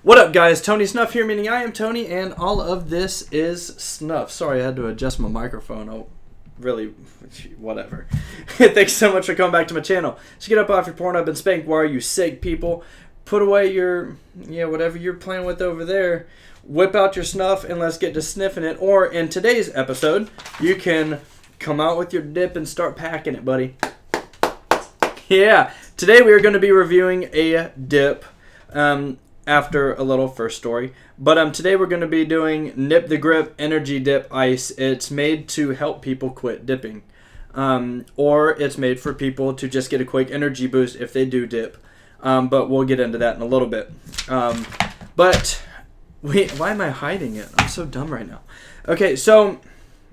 What up, guys? Tony Snuff here, meaning I am Tony, and all of this is Snuff. Sorry, I had to adjust my microphone. Oh, really, whatever. Thanks so much for coming back to my channel. So get up off your Pornhub and spank wire, you sick people. Put away your, whatever you're playing with over there. Whip out your Snuff, and let's get to sniffing it. Or, in today's episode, you can come out with your dip and start packing it, buddy. Yeah, today we are going to be reviewing a dip. After a little first story. But today we're going to be doing Nip the Grip Energy Dip Ice. It's made to help people quit dipping. Or it's made for people to just get a quick energy boost if they do dip. But we'll get into that in a little bit. But wait, why am I hiding it? I'm so dumb right now. Okay, so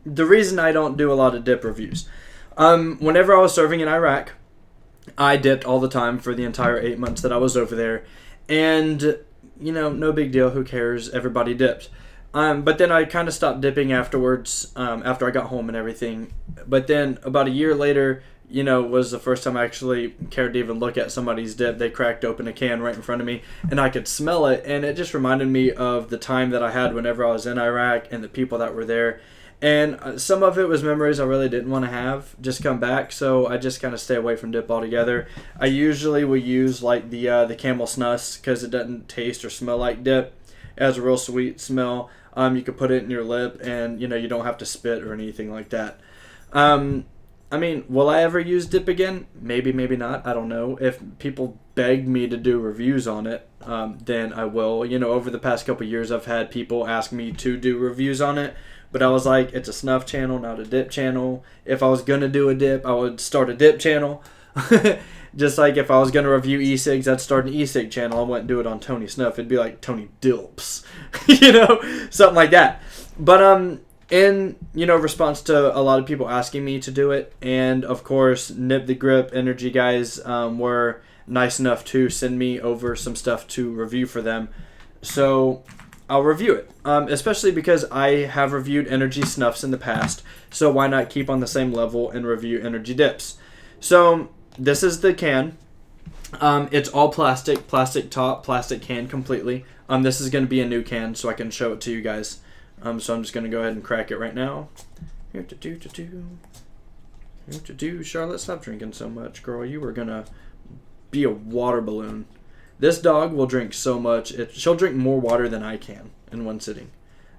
the reason I don't do a lot of dip reviews. Whenever I was serving in Iraq, I dipped all the time for the entire 8 months that I was over there. And, no big deal. Who cares? Everybody dipped. But then I kind of stopped dipping afterwards, after I got home and everything. But then about a year later, was the first time I actually cared to even look at somebody's dip. They cracked open a can right in front of me, and I could smell it. And it just reminded me of the time that I had whenever I was in Iraq and the people that were there. And some of it was memories I really didn't want to have just come back, so I just kind of stay away from dip altogether. I usually will use like the Camel Snus because it doesn't taste or smell like dip. It has a real sweet smell. You can put it in your lip, and you don't have to spit or anything like that. Will I ever use dip again? Maybe, maybe not. I don't know. If people beg me to do reviews on it, then I will. Over the past couple years, I've had people ask me to do reviews on it. But I was like, it's a Snuff channel, not a dip channel. If I was going to do a dip, I would start a dip channel. Just like if I was going to review e-cigs, I'd start an e-cig channel. I wouldn't do it on Tony Snuff. It'd be like Tony Dilps. Something like that. But in, response to a lot of people asking me to do it, and of course, Nip the Grip Energy guys were nice enough to send me over some stuff to review for them. So I'll review it, especially because I have reviewed energy snuffs in the past, so why not keep on the same level and review energy dips? So this is the can. It's all plastic top, plastic can completely. This is going to be a new can, so I can show it to you guys. So I'm just going to go ahead and crack it right now. Charlotte, stop drinking so much, girl. You were going to be a water balloon. This dog will drink so much. She'll drink more water than I can in one sitting.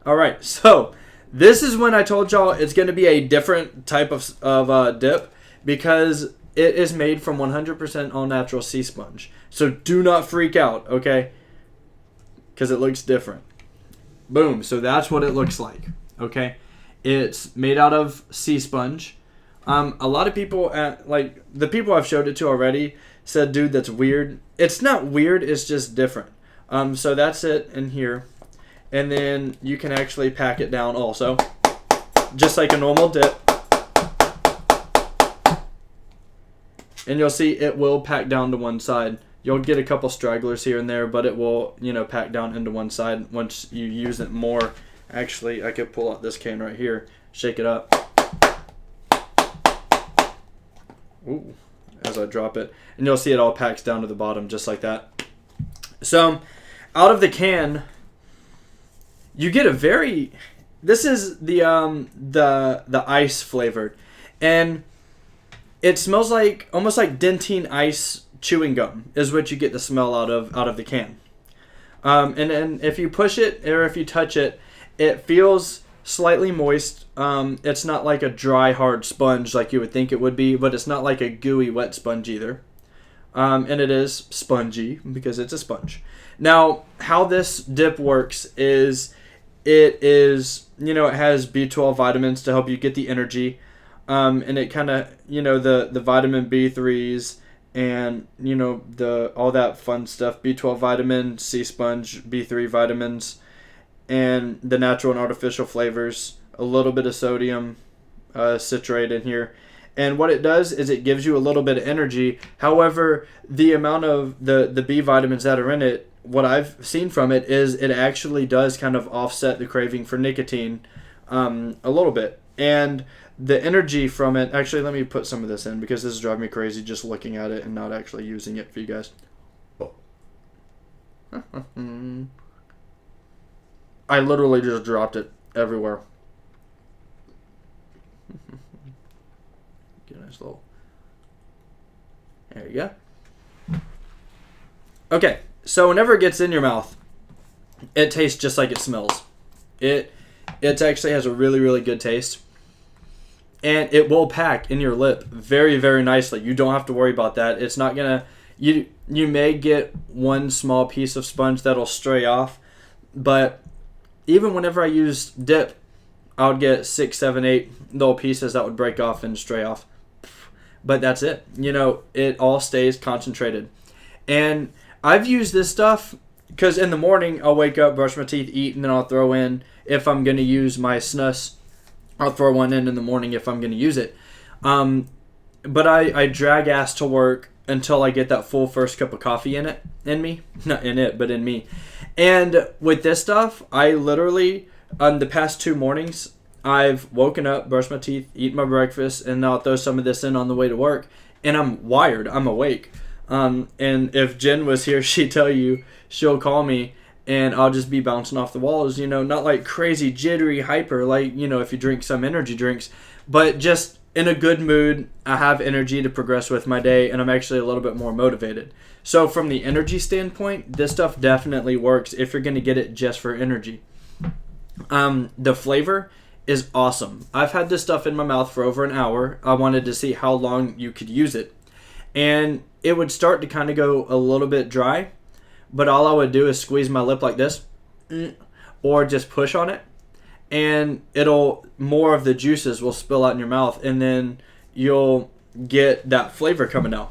All right, so this is when I told y'all it's going to be a different type of dip because it is made from 100% all-natural sea sponge. So do not freak out, okay? Because it looks different. Boom, so that's what it looks like, okay? It's made out of sea sponge. A lot of people, the people I've showed it to already, said, dude, that's weird. It's not weird, it's just different. So that's it in here. And then you can actually pack it down also. Just like a normal dip. And you'll see it will pack down to one side. You'll get a couple stragglers here and there, but it will, pack down into one side once you use it more. Actually, I could pull out this can right here, shake it up. Ooh. As I drop it, and you'll see it all packs down to the bottom just like that. So out of the can you get a very, this is the ice flavored, and it smells like almost like Dentyne Ice chewing gum is what you get the smell out of the can. And then if you push it or if you touch it, it feels slightly moist. It's not like a dry, hard sponge like you would think it would be, but it's not like a gooey, wet sponge either. And it is spongy because it's a sponge. Now, how this dip works is it has B12 vitamins to help you get the energy. And it kind of, the vitamin B3s and, all that fun stuff. B12 vitamin, sea sponge, B3 vitamins, and the natural and artificial flavors, a little bit of sodium citrate in here. And what it does is it gives you a little bit of energy. However, the amount of the B vitamins that are in it, what I've seen from it is it actually does kind of offset the craving for nicotine a little bit. And the energy from it, actually let me put some of this in because this is driving me crazy just looking at it and not actually using it for you guys. I literally just dropped it everywhere. Get a nice little. There you go. Okay, so whenever it gets in your mouth, it tastes just like it smells. It actually has a really, really good taste. And it will pack in your lip very, very nicely. You don't have to worry about that. It's not going to... You may get one small piece of sponge that'll stray off. But even whenever I used dip, I would get 6, 7, 8 little pieces that would break off and stray off. But that's it. It all stays concentrated. And I've used this stuff because in the morning I'll wake up, brush my teeth, eat, and then I'll throw in, if I'm going to use my snus, I'll throw one in the morning if I'm going to use it. But I drag ass to work until I get that full first cup of coffee in me. Not in it, but in me. And with this stuff, I literally, on the past 2 mornings, I've woken up, brushed my teeth, eaten my breakfast, and I'll throw some of this in on the way to work. And I'm wired. I'm awake. And if Jen was here, she'd tell you, she'll call me, and I'll just be bouncing off the walls, not like crazy, jittery, hyper, like, if you drink some energy drinks, but just in a good mood. I have energy to progress with my day, and I'm actually a little bit more motivated. So from the energy standpoint, this stuff definitely works if you're going to get it just for energy. The flavor is awesome. I've had this stuff in my mouth for over an hour. I wanted to see how long you could use it. And it would start to kind of go a little bit dry, but all I would do is squeeze my lip like this, or just push on it, and more of the juices will spill out in your mouth, and then you'll get that flavor coming out.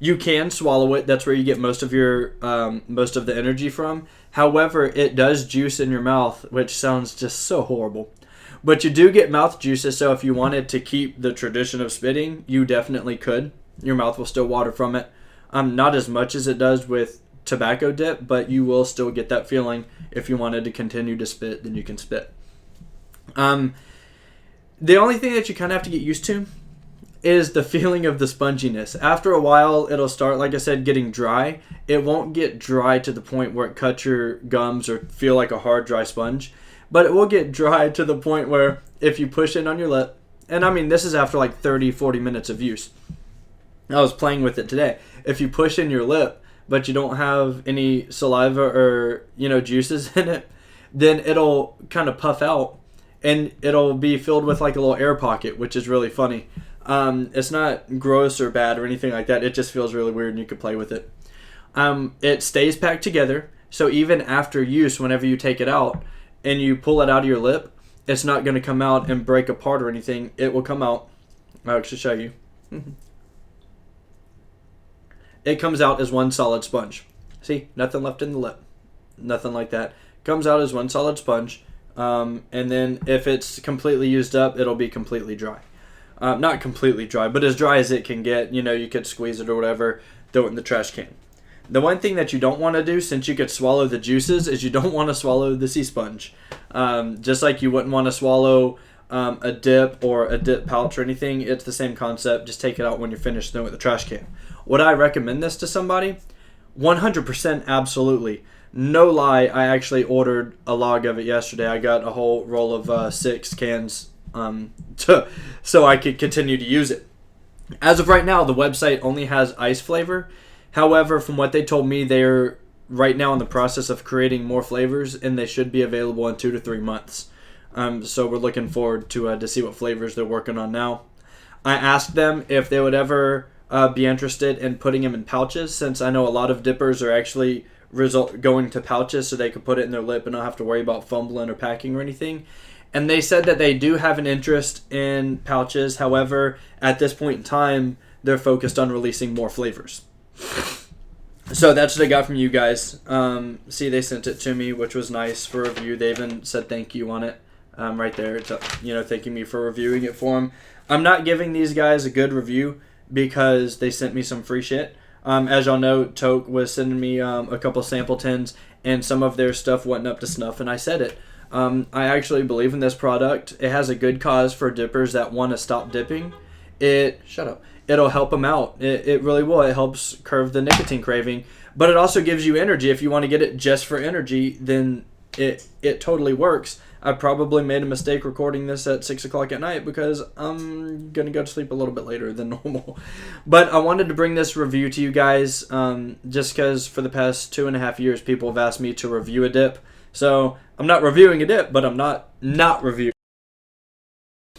You can swallow it. That's where you get most of the energy from. However, it does juice in your mouth, which sounds just so horrible. But you do get mouth juices, so if you wanted to keep the tradition of spitting, you definitely could. Your mouth will still water from it. Not as much as it does with tobacco dip, but you will still get that feeling. If you wanted to continue to spit, then you can spit. The only thing that you kind of have to get used to is the feeling of the sponginess. After a while, it'll start, like I said, getting dry. It won't get dry to the point where it cuts your gums or feel like a hard, dry sponge. But it will get dry to the point where if you push it on your lip, and I mean, this is after like 30, 40 minutes of use. I was playing with it today. If you push in your lip, but you don't have any saliva or, juices in it, then it'll kind of puff out, and it'll be filled with like a little air pocket, which is really funny. It's not gross or bad or anything like that. It just feels really weird, and you could play with it. It stays packed together, so even after use, whenever you take it out and you pull it out of your lip, it's not going to come out and break apart or anything. It will come out. I'll actually show you. It comes out as one solid sponge. See, nothing left in the lip. Nothing like that. Comes out as one solid sponge. And then if it's completely used up, it'll be completely dry. Not completely dry, but as dry as it can get. You could squeeze it or whatever, throw it in the trash can. The one thing that you don't want to do, since you could swallow the juices, is you don't want to swallow the sea sponge. Just like you wouldn't want to swallow a dip or a dip pouch or anything, it's the same concept. Just take it out when you're finished, throw it in the trash can. Would I recommend this to somebody? 100% absolutely. No lie, I actually ordered a log of it yesterday. I got a whole roll of 6 cans so I could continue to use it. As of right now, the website only has ice flavor. However, from what they told me, they're right now in the process of creating more flavors, and they should be available in 2 to 3 months. So we're looking forward to see what flavors they're working on now. I asked them if they would ever be interested in putting them in pouches, since I know a lot of dippers are actually going to pouches so they could put it in their lip and not have to worry about fumbling or packing or anything. And they said that they do have an interest in pouches. However, at this point in time, they're focused on releasing more flavors. So that's what I got from you guys. See, they sent it to me, which was nice for review. They even said thank you on it right there. It's, thanking me for reviewing it for them. I'm not giving these guys a good review because they sent me some free shit. As y'all know, Toke was sending me a couple sample tins, and some of their stuff wasn't up to snuff, and I said it. I actually believe in this product. It has a good cause for dippers that want to stop dipping. It'll help them out. It really will. It helps curb the nicotine craving, but it also gives you energy. If you want to get it just for energy, then it totally works. I probably made a mistake recording this at 6 o'clock at night because I'm going to go to sleep a little bit later than normal. But I wanted to bring this review to you guys just because for the past 2.5 years, people have asked me to review a dip. So I'm not reviewing a dip, but I'm not reviewing.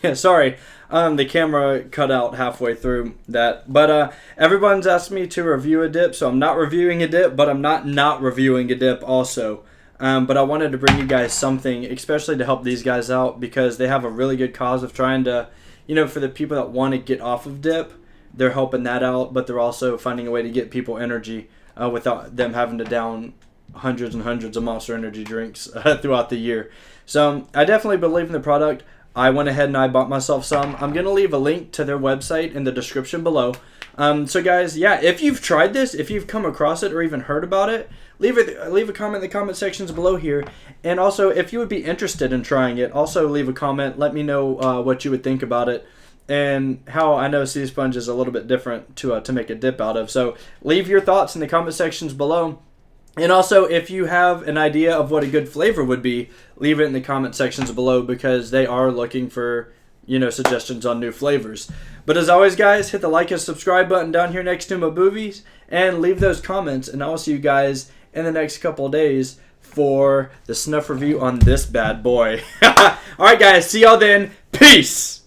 Yeah, sorry. The camera cut out halfway through that. But everyone's asked me to review a dip, so I'm not reviewing a dip, but I'm not reviewing a dip also. But I wanted to bring you guys something, especially to help these guys out because they have a really good cause of trying to, for the people that want to get off of dip, they're helping that out, but they're also finding a way to get people energy without them having to down hundreds and hundreds of Monster Energy drinks throughout the year. So I definitely believe in the product. I went ahead and I bought myself some. I'm going to leave a link to their website in the description below. So guys, yeah, if you've tried this, if you've come across it or even heard about it, leave a comment in the comment sections below here. And also, if you would be interested in trying it, also leave a comment. Let me know what you would think about it and how I know Sea Sponge is a little bit different to make a dip out of. So leave your thoughts in the comment sections below. And also, if you have an idea of what a good flavor would be, leave it in the comment sections below because they are looking for, suggestions on new flavors. But as always, guys, hit the like and subscribe button down here next to my boobies and leave those comments. And I'll see you guys in the next couple of days for the snuff review on this bad boy. All right, guys, see y'all then. Peace.